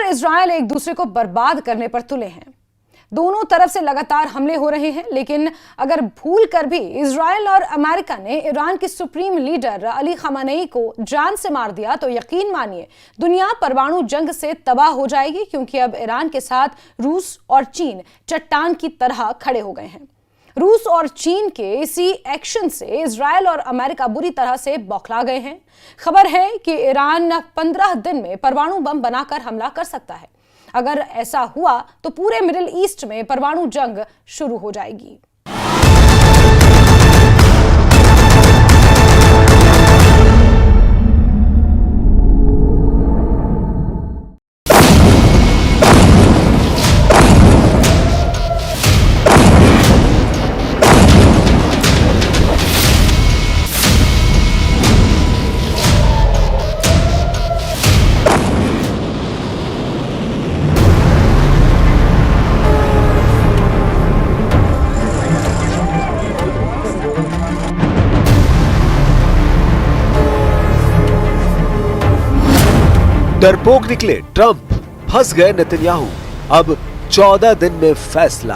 Israel एक दूसरे को बर्बाद करने पर तुले हैं। दोनों तरफ से लगातार हमले हो रहे हैं, लेकिन अगर भूल कर भी इजराइल और अमेरिका ने ईरान के सुप्रीम लीडर अली खamenei को जान से मार दिया तो यकीन मानिए दुनिया परमाणु जंग से तबाह हो जाएगी, क्योंकि अब ईरान के साथ रूस और चीन चट्टान की तरह खड़े हो गए हैं। रूस और चीन के इसी एक्शन से इजराइल और अमेरिका बुरी तरह से बौखला गए हैं। खबर है कि ईरान 15 दिन में परमाणु बम बनाकर हमला कर सकता है। अगर ऐसा हुआ तो पूरे मिडिल ईस्ट में परमाणु जंग शुरू हो जाएगी। डरपोक निकले ट्रंप, फंस गए नेतन्याहू, अब 14 दिन में फैसला।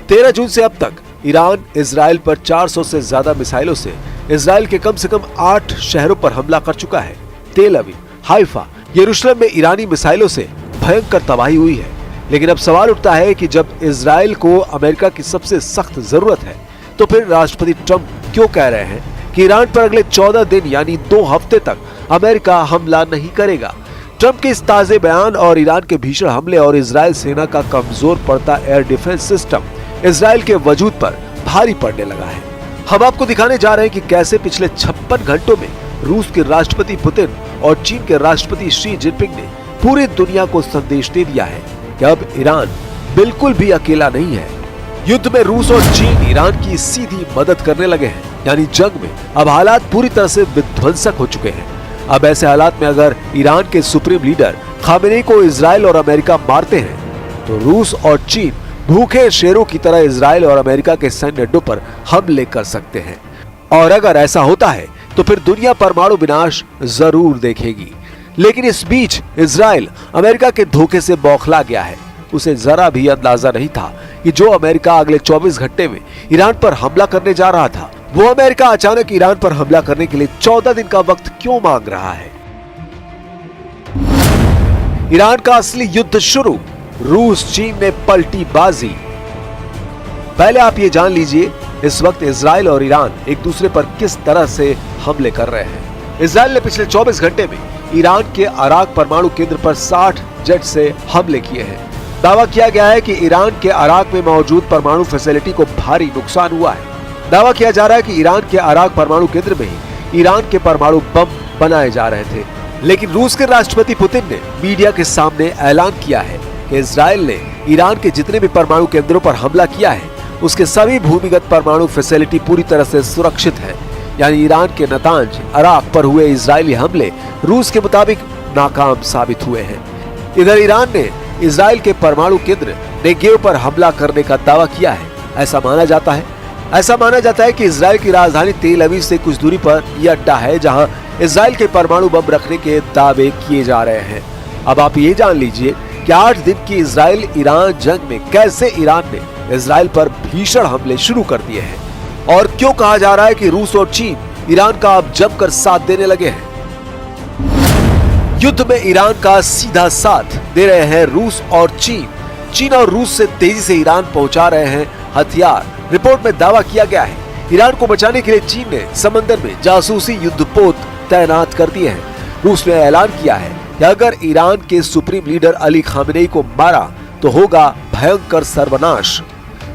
13 जून से अब तक ईरान इजराइल पर 400 से ज्यादा मिसाइलों से इजराइल के कम से कम 8 शहरों पर हमला कर चुका है। तेल अवीव, हाइफा, यरूशलेम में ईरानी मिसाइलों से भयंकर तबाही हुई है। लेकिन अब सवाल उठता है कि जब इजराइल को अमेरिका की सबसे सख्त जरूरत है, तो फिर राष्ट्रपति ट्रंप क्यों कह रहे हैं कि ईरान पर अगले 14 दिन यानी 2 हफ्ते तक अमेरिका हमला नहीं करेगा। ट्रंप के इस ताजे बयान और ईरान के भीषण हमले और इजराइल सेना का कमजोर पड़ता एयर डिफेंस सिस्टम इजराइल के वजूद पर भारी पड़ने लगा है। हम आपको दिखाने जा रहे हैं कि कैसे पिछले 56 घंटों में रूस के राष्ट्रपति पुतिन और चीन के राष्ट्रपति शी जिनपिंग ने पूरी दुनिया को संदेश दे दिया है कि अब ईरान बिल्कुल भी अकेला नहीं है। युद्ध में रूस और चीन ईरान की सीधी मदद करने लगे हैं, यानी जंग में अब हालात पूरी तरह से विध्वंसक हो चुके हैं। अब ऐसे हालात में अगर ईरान के सुप्रीम लीडर खामेनेई को इजराइल और अमेरिका मारते हैं, तो रूस और चीन भूखे शेरों की तरह इजराइल और अमेरिका के सैन्य अड्डों पर हमले कर सकते हैं। और अगर ऐसा होता है तो फिर दुनिया परमाणु विनाश जरूर देखेगी। लेकिन इस बीच इजराइल अमेरिका के धोखे से बौखला गया है। उसे जरा भी अंदाजा नहीं था कि जो अमेरिका अगले 24 घंटे में ईरान पर हमला करने जा रहा था, वो अमेरिका अचानक ईरान पर हमला करने के लिए 14 दिन का वक्त क्यों मांग रहा है। ईरान का असली युद्ध शुरू, रूस चीन ने पलटी बाजी। पहले आप ये जान लीजिए इस वक्त इजराइल और ईरान एक दूसरे पर किस तरह से हमले कर रहे हैं। इजराइल ने पिछले 24 घंटे में ईरान के अराक परमाणु केंद्र पर 60 जेट से हमले किए हैं। दावा किया गया है कि ईरान के अराक में मौजूद परमाणु फैसिलिटी को भारी नुकसान हुआ है। दावा किया जा रहा है कि ईरान के अराक परमाणु केंद्र में ही ईरान के परमाणु बम बनाए जा रहे थे। लेकिन रूस के राष्ट्रपति पुतिन ने मीडिया के सामने ऐलान किया है कि इजराइल ने ईरान के जितने भी परमाणु केंद्रों पर हमला किया है, उसके सभी भूमिगत परमाणु फैसिलिटी पूरी तरह से सुरक्षित है। यानी ईरान के नतांज अराक पर हुए इजरायली हमले रूस के मुताबिक नाकाम साबित हुए हैं। इधर ईरान ने इजराइल के परमाणु केंद्र नेगेव पर हमला करने का दावा किया है। ऐसा माना जाता है कि इजराइल की राजधानी तेल अवीव से कुछ दूरी पर यह अड्डा है जहां इजराइल के परमाणु बम रखने के दावे किए जा रहे हैं। अब आप ये जान लीजिए कि 8 दिन की इजराइल ईरान जंग में कैसे ईरान ने इजराइल पर भीषण हमले शुरू कर दिए हैं और क्यों कहा जा रहा है कि रूस और चीन ईरान का अब जमकर साथ देने लगे हैं। युद्ध में ईरान का सीधा साथ दे रहे हैं रूस और चीन। चीन और रूस से तेजी से ईरान पहुंचा रहे हैं हथियार। रिपोर्ट में दावा किया गया है ईरान को बचाने के लिए चीन ने समंदर में जासूसी युद्धपोत तैनात कर दिए हैं। रूस ने ऐलान किया है कि अगर ईरान के सुप्रीम लीडर अली खामेनेई को मारा तो होगा भयंकर सर्वनाश।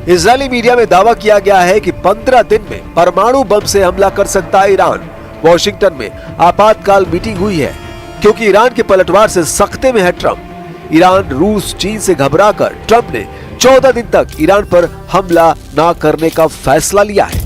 इजरायली मीडिया में दावा किया गया है कि 15 दिन में परमाणु बम से हमला कर सकता है ईरान। वॉशिंगटन में आपातकाल मीटिंग हुई है क्योंकि ईरान के पलटवार से सख्ते में है ट्रंप। ईरान, रूस, चीन से घबराकर ट्रंप ने 14 दिन तक ईरान पर हमला न करने का फैसला लिया है।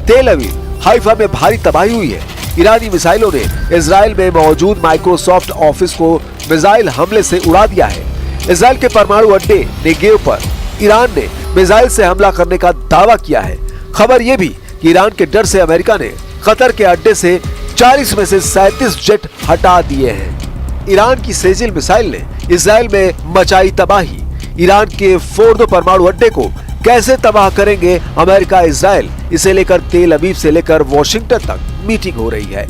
तेल अवीव, हाइफा में भारी तबाही हुई है। ईरानी मिसाइलों ने इजराइल में मौजूद माइक्रोसॉफ्ट ऑफिस को मिसाइल हमले से उड़ा दिया है। इजराइल के परमाणु अड्डे नेगेव पर ईरान ने मिसाइल से हमला करने का दावा किया है। खबर यह भी कि ईरान के डर से अमेरिका ने कतर के अड्डे से 40 में से 37 जेट हटा दिए हैं। ईरान की सेजिल मिसाइल ने इजराइल में मचाई तबाही। ईरान के फोर्दो परमाणु अड्डे को कैसे तबाह करेंगे अमेरिका इजराइल, इसे लेकर तेल अवीव से लेकर वॉशिंगटन तक मीटिंग हो रही है।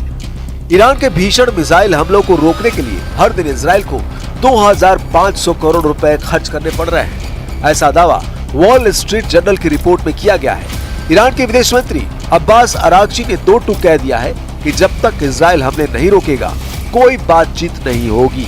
ईरान के भीषण मिसाइल हमलों को रोकने के लिए हर दिन इजराइल को 2500 करोड़ रुपए खर्च करने पड़ रहे हैं, ऐसा दावा वॉल स्ट्रीट जर्नल की रिपोर्ट में किया गया है। ईरान के विदेश मंत्री अब्बास अरागची ने 2 टूक कह दिया है कि जब तक इजराइल हमले नहीं रोकेगा कोई बातचीत नहीं होगी।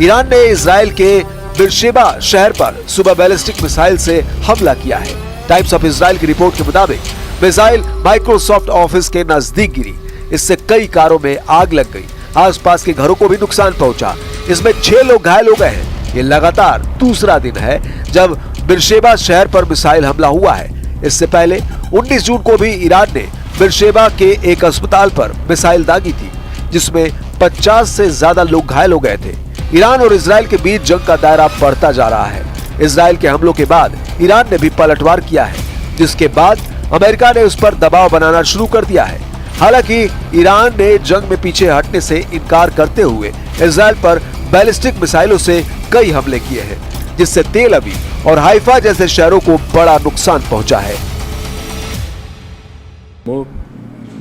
ईरान ने इजराइल के बिरशेबा शहर पर सुबह बैलिस्टिक मिसाइल से हमला किया है। टाइम्स ऑफ इजराइल की रिपोर्ट के मुताबिक मिसाइल माइक्रोसॉफ्ट ऑफिस के नजदीक गिरी, इससे कई कारों में आग लग गई, आसपास के घरों को भी नुकसान पहुंचा, इसमें 6 लोग घायल हो गए हैं। ये लगातार दूसरा दिन है जब बिरशेबा शहर पर मिसाइल हमला हुआ है। इससे पहले 19 जून को भी ईरान ने बिरशेबा के एक अस्पताल पर मिसाइल दागी थी, जिसमें 50 से ज्यादा लोग घायल हो गए थे। ईरान और इजराइल के बीच जंग का दायरा बढ़ता जा रहा है। इजराइल के हमलों के बाद ईरान ने भी पलटवार किया है, जिसके बाद अमेरिका ने उस पर दबाव बनाना शुरू कर दिया है। हालांकि ईरान ने जंग में पीछे हटने से इनकार करते हुए इजराइल पर बैलिस्टिक मिसाइलों से कई हमले किए हैं, जिससे तेल अवीव और हाइफा जैसे शहरों को बड़ा नुकसान पहुंचा है।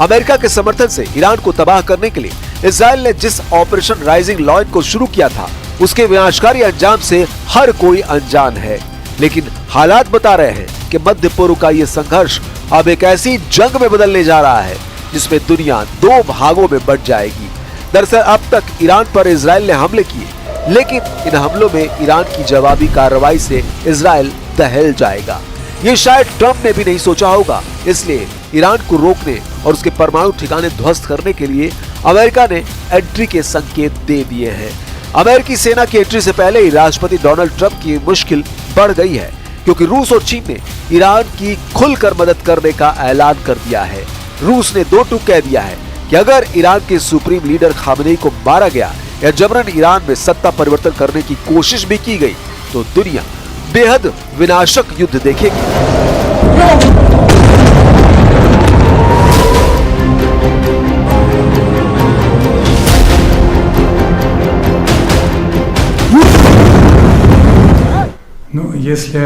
अमेरिका के समर्थन से ईरान को तबाह करने के लिए इजराइल ने जिस ऑपरेशन राइजिंग लॉयन को शुरू किया था, उसके विनाशकारी अंजाम से हर कोई अनजान है। लेकिन हालात बता रहे हैं कि मध्य पूर्व का ये संघर्ष अब एक ऐसी जंग में बदलने जा रहा है जिसमें दुनिया 2 भागों में बंट जाएगी। दरअसल अब तक ईरान पर इजराइल ने हमले किए, लेकिन इन हमलों में ईरान की जवाबी कार्रवाई से इजराइल दहल जाएगा। ये शायद ट्रंप ने भी नहीं सोचा होगा, इसलिए ईरान को रोकने और उसके परमाणु ठिकाने ध्वस्त करने के लिए अमेरिका ने एंट्री के संकेत दे दिए हैं। अमेरिकी सेना की एंट्री से ही राष्ट्रपति डोनाल्ड ट्रंप की मुश्किल बढ़ गई है, क्योंकि रूस और चीन ने ईरान की खुलकर मदद करने का ऐलान कर दिया है। रूस ने 2 टूक कह दिया है कि अगर ईरान के सुप्रीम लीडर खामेनेई को मारा गया या जबरन ईरान में सत्ता परिवर्तन करने की कोशिश भी की गई तो दुनिया बेहद विनाशक युद्ध देखेगी। Ну, если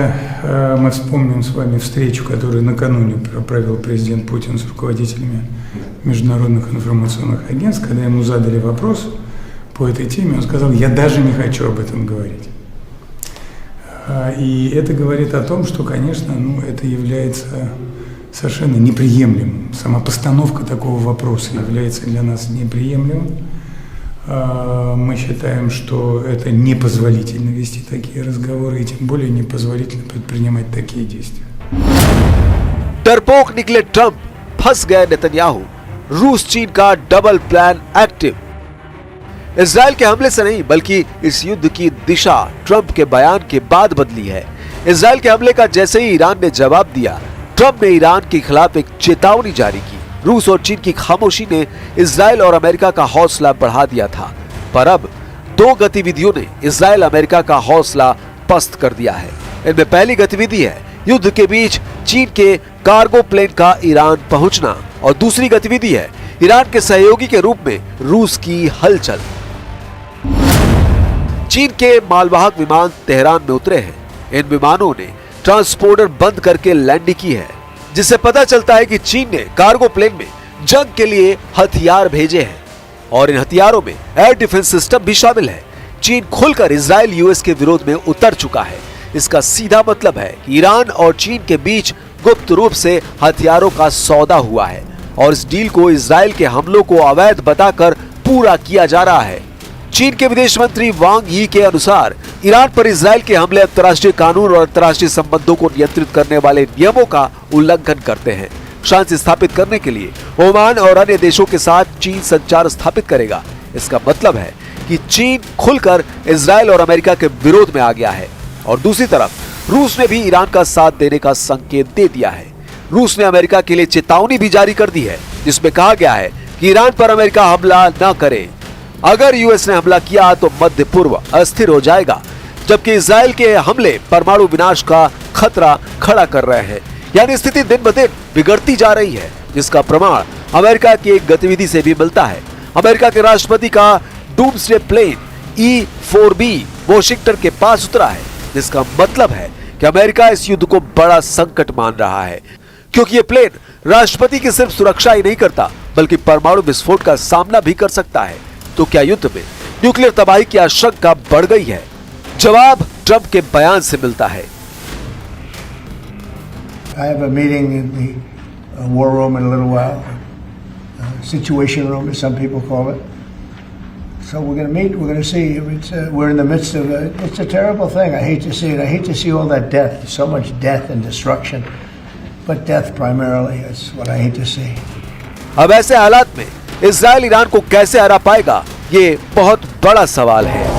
мы вспомним с вами встречу, которую накануне провел президент Путин с руководителями международных информационных агентств, когда ему задали вопрос по этой теме, он сказал: «Я даже не хочу об этом говорить». И это говорит о том, что, конечно, это является совершенно неприемлемым. Сама постановка такого вопроса является для нас неприемлемым. Мы считаем, что это непозволительно вести такие разговоры, и тем более непозволительно предпринимать такие действия. डरपोक निकले ट्रंप, फंस गए नेतन्याहू, रूस चीन का डबल प्लान एक्टिव। इजराइल के हमले से नहीं बल्कि इस युद्ध की दिशा ट्रंप के बयान के बाद बदली है। इजराइल के हमले का जैसे ही ईरान ने जवाब दिया, ट्रंप ने ईरान के खिलाफ एक चेतावनी जारी की। रूस और चीन की खामोशी ने इजराइल और अमेरिका का हौसला बढ़ा दिया था, पर अब दो गतिविधियों ने इजराइल अमेरिका का हौसला पस्त कर दिया है। इनमें पहली गतिविधि है युद्ध के बीच चीन के कार्गो प्लेन का ईरान पहुंचना और दूसरी गतिविधि है ईरान के सहयोगी के रूप में रूस की हलचल। चीन के मालवाहक विमान तेहरान में उतरे हैं। इन विमानों ने ट्रांसपोर्टर बंद करके लैंडिंग की है, जिससे पता चलता है कि चीन ने कार्गो प्लेन में जंग के लिए हथियार भेजे हैं और इन हथियारों में एयर डिफेंस सिस्टम भी शामिल है। चीन खुलकर इजराइल यूएस के विरोध में उतर चुका है। इसका सीधा मतलब है कि ईरान और चीन के बीच गुप्त रूप से हथियारों का सौदा हुआ है और इस डील को इजराइल के हमलों को अवैध बताकर पूरा किया जा रहा है। चीन के विदेश मंत्री वांग यी के अनुसार ईरान पर इजराइल के हमले अंतर्राष्ट्रीय कानून और अंतर्राष्ट्रीय संबंधों को नियंत्रित करने वाले नियमों का उल्लंघन करते हैं। शांति स्थापित करने के लिए ओमान और अन्य देशों के साथ चीन संचार स्थापित करेगा। इसका मतलब है कि चीन खुलकर इजराइल और अमेरिका के विरोध में आ गया है और दूसरी तरफ रूस ने भी ईरान का साथ देने का संकेत दे दिया है। रूस ने अमेरिका के लिए चेतावनी भी जारी कर दी है, जिसमें कहा गया है कि ईरान पर अमेरिका हमला न करे। अगर यूएस ने हमला किया तो मध्य पूर्व अस्थिर हो जाएगा, जबकि इजराइल के हमले परमाणु विनाश का खतरा खड़ा कर रहे हैं। यानी स्थिति दिन ब दिन बिगड़ती जा रही है, जिसका प्रमाण अमेरिका की एक गतिविधि से भी मिलता है। अमेरिका के राष्ट्रपति का डूम्सडे प्लेन E-4B वॉशिंगटन के पास उतरा है, जिसका मतलब है कि अमेरिका इस युद्ध को बड़ा संकट मान रहा है, क्योंकि ये प्लेन राष्ट्रपति की सिर्फ सुरक्षा ही नहीं करता बल्कि परमाणु विस्फोट का सामना भी कर सकता है। तो क्या युद्ध में न्यूक्लियर तबाही की आशंका बढ़ गई है? जवाब ट्रंप के बयान से मिलता है। I have a meeting in the war room in a little while, situation room as some people call it. So we're going to meet, we're going to see. We're in the midst of it's a terrible thing. I hate to see it. I hate to see all that death, so much death and destruction. But death primarily is what I hate to see. अब ऐसे हालात में Israel Iran को कैसे हरा पाएगा, ये बहुत बड़ा सवाल है।